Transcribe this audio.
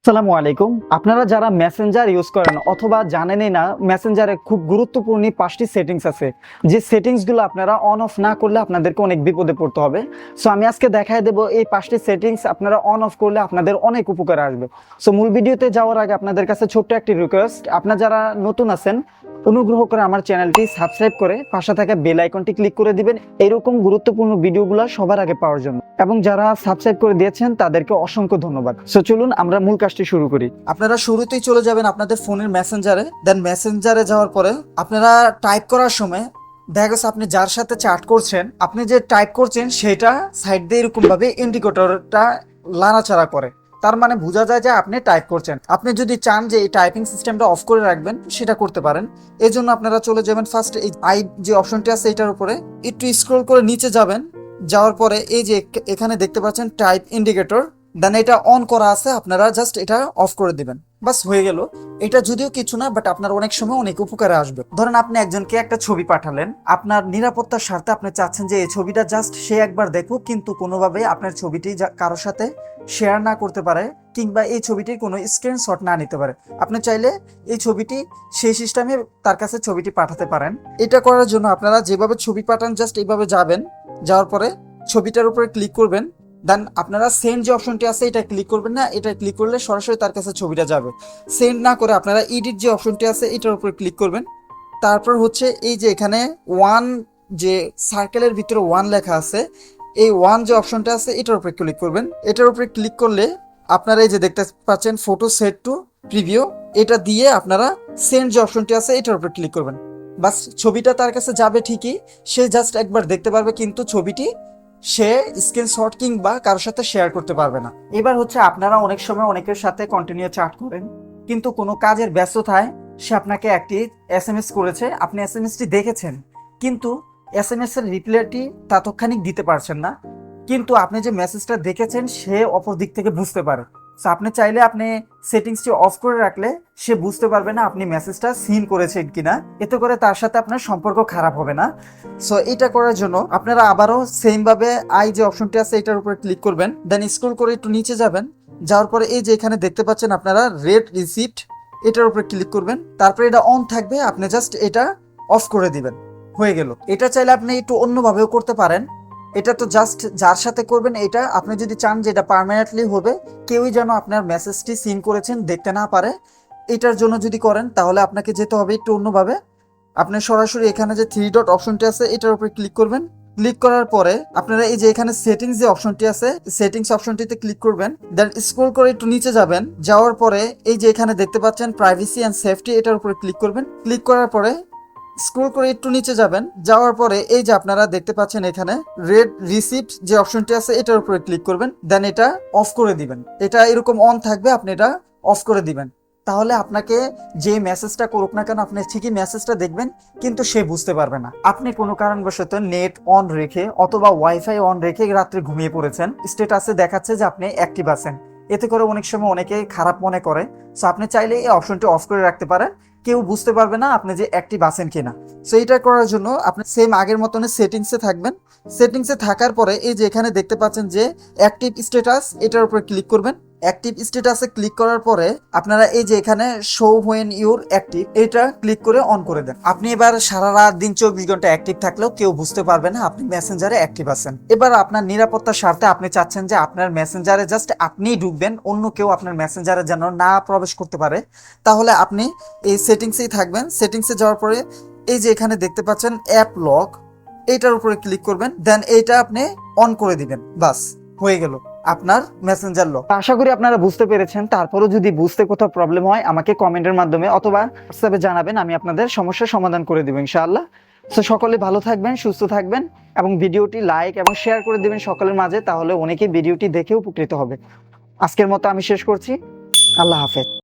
আসসালামু আলাইকুম। আপনারা যারা মেসেঞ্জার ইউজ করেন অথবা জানেনই না, মেসেঞ্জারে খুব গুরুত্বপূর্ণ 5টি সেটিংস আছে, যে সেটিংসগুলো আপনারা অন অফ না করলে আপনাদেরকে অনেক বিপদে পড়তে হবে। সো আমি আজকে দেখায় দেব এই 5টি সেটিংস আপনারা অন অফ করলে আপনাদের অনেক উপকার আসবে। সো মূল ভিডিওতে যাওয়ার আগে আপনাদের কাছে ছোট্ট একটি রিকোয়েস্ট, আপনারা যারা নতুন আছেন অনুগ্রহ করে আমার চ্যানেলটি সাবস্ক্রাইব করে পাশে থাকা বেল আইকনটি ক্লিক করে দিবেন এরকম গুরুত্বপূর্ণ ভিডিওগুলো সবার আগে পাওয়ার জন্য। এবং যারা সাবস্ক্রাইব করে দিয়েছেন তাদেরকে অসংখ্য ধন্যবাদ। সো চলুন আমরা মূল কাজটি শুরু করি। আপনারা শুরুতেই চলে যাবেন আপনাদের ফোনের মেসেঞ্জারে। দেন মেসেঞ্জারে যাওয়ার পরে আপনারা টাইপ করার সময় দেখা গেছে আপনি যার সাথে চ্যাট করছেন, আপনি যে টাইপ করছেন সেটা সাইড দিয়ে এরকম ভাবে ইন্ডিকেটরটা লাড়াচাড়া করে, তার মানে বোঝা যায় যে আপনি টাইপ করছেন। আপনি যদি চান যে এই টাইপিং সিস্টেমটা অফ করে রাখবেন, সেটা করতে পারেন। এই জন্য আপনারা চলে যাবেন ফার্স্ট এই আই যে অপশনটি আছে এটার উপরে একটু স্ক্রল করে নিচে যাবেন। যাওয়ার পরে এই যে এখানে দেখতে পাচ্ছেন টাইপ ইন্ডিকেটর, দেন এটা অন করা আছে, আপনারা জাস্ট এটা অফ করে দিবেন, বাস হয়ে গেল। এটা যদিও কিছু না, বাট আপনার অনেক সময় অনেক উপকারে আসবে। ধরেন আপনি একজনকে একটা ছবি পাঠালেন, আপনার নিরাপত্তার স্বার্থে আপনি চাচ্ছেন যে এই ছবিটা জাস্ট সে একবার দেখুক, কিন্তু কোনোভাবে আপনার ছবিটি কারোর সাথে শেয়ার না করতে পারে, কিংবা এই ছবিটির কোনো স্ক্রিনশট না নিতে পারে। আপনি চাইলে এই ছবিটি সেই সিস্টেমে তার কাছে ছবিটি পাঠাতে পারেন। এটা করার জন্য আপনারা যেভাবে ছবি পাঠান জাস্ট এইভাবে যাবেন, যাওয়ার পরে ছবিটার উপরে ক্লিক করবেন। দেন আপনারা সেন্ড যে অপশনটি আছে এটা ক্লিক করবেন না, এটা ক্লিক করলে সরাসরি তার কাছে ছবিটা যাবে। সেন্ড না করে আপনারা এডিট যে অপশনটি আছে এটার উপরে ক্লিক করবেন। তারপর হচ্ছে এই যে এখানে ওয়ান যে সার্কেলের ভিতরে ওয়ান লেখা আছে, এই ওয়ান যে অপশনটা আছে এটার উপরে ক্লিক করবেন। এটার উপরে ক্লিক করলে আপনারা এই যে দেখতে পাচ্ছেন ফটো সেট টু প্রিভিউ, এটা দিয়ে আপনারা সেন্ড যে অপশনটি আছে এটার উপরে ক্লিক করবেন। বাস ছবিটা তার কাছে যাবে ঠিকই, সে জাস্ট একবার দেখতে পারবে, কিন্তু ছবিটি সে স্ক্রিনশট কিংবা কারোর সাথে শেয়ার করতে পারবে না। এবার হচ্ছে আপনারা অনেক সময় অনেকের সাথে কন্টিনিউ চ্যাট করেন, কিন্তু কোনো কাজের ব্যস্ততায় সে আপনাকে একটি এসএমএস করেছে, আপনি এসএমএসটি দেখেছেন, কিন্তু এসএমএস এর রিপ্লাইটি তাৎক্ষণিক দিতে পারছেন না, কিন্তু আপনি যে মেসেজটা দেখেছেন সে অপর দিক থেকে বুঝতে পারে। সো আপনি চাইলে আপনি সেটিংসটি অফ করে রাখলে সে বুঝতে পারবে না আপনি মেসেজটা সিন করেছেন কিনা, এতে করে তার সাথে আপনার সম্পর্ক খারাপ হবে না। সো এটা করার জন্য আপনারা আবারও সেম ভাবে আই যে অপশনটি আছে এটার উপরে ক্লিক করবেন, দেন স্ক্রল করে একটু নিচে যাবেন। যাওয়ার পরে এই যে এখানে দেখতে পাচ্ছেন আপনারা রেড রিসিপ্ট, এটার উপরে ক্লিক করবেন। তারপরে এটা অন থাকবে, আপনি জাস্ট এটা অফ করে দিবেন, হয়ে গেল। এটা চাইলে আপনি একটু অন্যভাবেও করতে পারেন। এটা তো জাস্ট যার সাথে করবেন, এটা আপনি যদি চান যে এটা পার্মানেন্টলি হবে, কেউই যেন আপনার মেসেজটি সিন করেছেন দেখতে না পারে, এটার জন্য যদি করেন তাহলে আপনাকে যেতে হবে একটু অন্যভাবে। আপনি সরাসরি এখানে যে থ্রি ডট অপশনটি আছে এটার উপরে ক্লিক করবেন। ক্লিক করার পরে আপনারা এই যে এখানে সেটিংস যে অপশনটি আছে সেটিংস অপশনটিতে ক্লিক করবেন, দেন স্ক্রল করে একটু নিচে যাবেন। যাওয়ার পরে এই যে এখানে দেখতে পাচ্ছেন প্রাইভেসি এন্ড সেফটি, এটার উপরে ক্লিক করবেন। ক্লিক করার পরে স্ক্রল করে একটু নিচে যাবেন। যাওয়ার পরে এই যে আপনারা দেখতে পাচ্ছেন এখানে রেড রিসিপ্ট যে অপশনটি আছে এটার উপরে ক্লিক করবেন, দেন এটা অফ করে দিবেন। এটা এরকম অন থাকবে, আপনি এটা অফ করে দিবেন। তাহলে আপনাকে যে মেসেজটা করুক না কেন আপনি ঠিকই মেসেজটা দেখবেন, কিন্তু সে বুঝতে পারবে না। আপনি কোনো কারণবশত নেট অন রেখে অথবা ওয়াইফাই অন রেখে রাত্রে ঘুমিয়ে পড়েছেন, স্ট্যাটাসে দেখাচ্ছে যে আপনি অ্যাক্টিভ আছেন, এতে করে অনেক সময় অনেকে খারাপ মনে করে। সো আপনি চাইলে এই অপশনটি অফ করে রাখতে পারেন, কেউ বুঝতে পারবে না আপনি যে অ্যাক্টিভ আছেন কিনা। সো এটা করার জন্য আপনি সেম আগের মতন সেটিংসে থাকবেন। সেটিংসে থাকার পরে এই যে এখানে দেখতে পাচ্ছেন যে অ্যাক্টিভ স্ট্যাটাস, এটার উপরে ক্লিক করবেন। অ্যাক্টিভ স্ট্যাটাসে ক্লিক করার পরে আপনারা এই যে এখানে শো হোয়েন ইউর অ্যাক্টিভ, এটা ক্লিক করে অন করে দেন। আপনি এবার সারা রাত দিন 24 ঘন্টা অ্যাক্টিভ থাকলেও কেউ বুঝতে পারবে না আপনি মেসেঞ্জারে অ্যাক্টিভ আছেন। এবার আপনার নিরাপত্তার স্বার্থে আপনি চাচ্ছেন যে আপনার মেসেঞ্জারে জাস্ট আপনিই ঢুকবেন, অন্য কেউ আপনার মেসেঞ্জারে যেন না প্রবেশ করতে পারে। তাহলে আপনি এই সেটিংসেই থাকবেন। সেটিংসে যাওয়ার পরে এই যে এখানে দেখতে পাচ্ছেন অ্যাপ লক, এইটার উপরে ক্লিক করবেন, দেন এইটা আপনি অন করে দিবেন, বাস হয়ে গেল আপনার মেসেঞ্জার লক। আশা করি আপনারা বুঝতে পেরেছেন। তারপরও যদি বুঝতে কোথাও প্রবলেম হয় আমাকে কমেন্টের মাধ্যমে অথবা হোয়াটসঅ্যাপে জানাবেন, আমি আপনাদের সমস্যার সমাধান করে দেবো ইনশাআল্লাহ। তো সকলে ভালো থাকবেন, সুস্থ থাকবেন এবং ভিডিওটি লাইক এবং শেয়ার করে দেবেন সকলের মাঝে, তাহলে অনেকেই ভিডিওটি দেখে উপকৃত হবে। আজকের মতো আমি শেষ করছি। আল্লাহ হাফেজ।